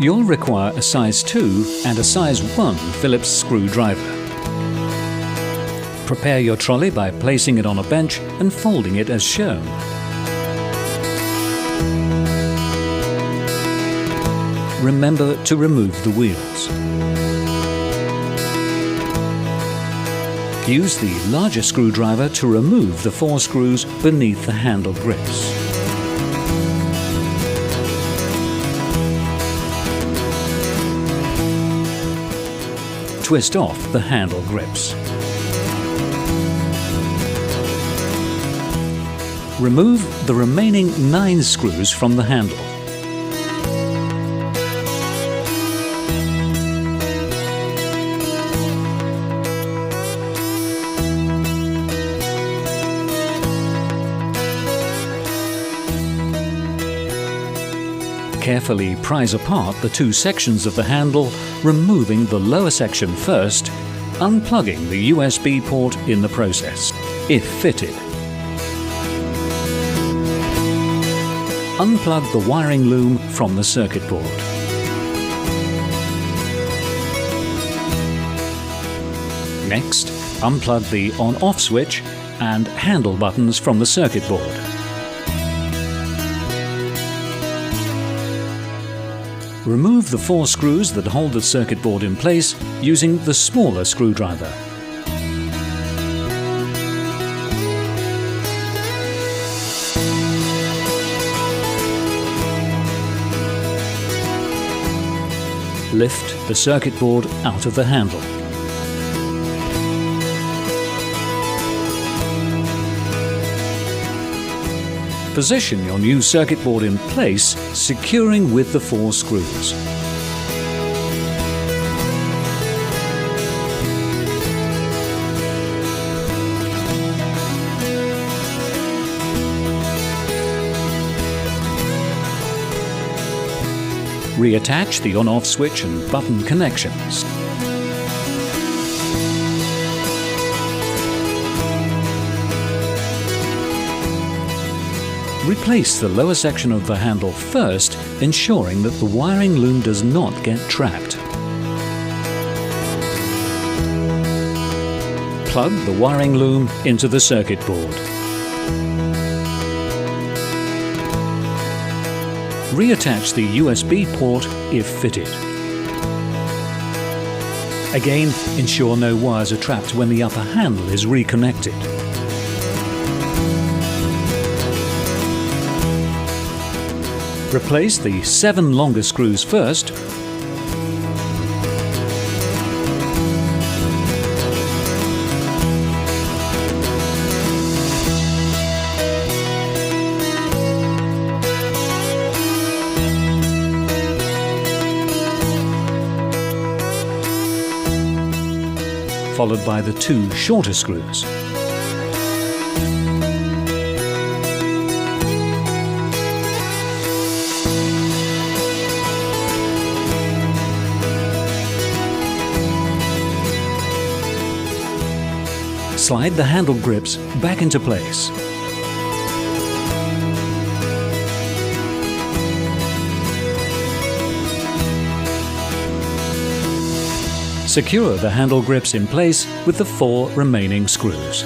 You'll require a size 2 and a size 1 Phillips screwdriver. Prepare your trolley by placing it on a bench and folding it as shown. Remember to remove the wheels. Use the larger screwdriver to remove the 4 screws beneath the handle grips. Twist off the handle grips. Remove the remaining 9 screws from the handle. Carefully prise apart the 2 sections of the handle, removing the lower section first, unplugging the USB port in the process, if fitted. Unplug the wiring loom from the circuit board. Next, unplug the on-off switch and handle buttons from the circuit board. Remove the 4 screws that hold the circuit board in place using the smaller screwdriver. Lift the circuit board out of the handle. Position your new circuit board in place, securing with the 4 screws. Reattach the on-off switch and button connections. Replace the lower section of the handle first, ensuring that the wiring loom does not get trapped. Plug the wiring loom into the circuit board. Reattach the USB port if fitted. Again, ensure no wires are trapped when the upper handle is reconnected. Replace the 7 longer screws first, followed by the 2 shorter screws. Slide the handle grips back into place. Secure the handle grips in place with the 4 remaining screws.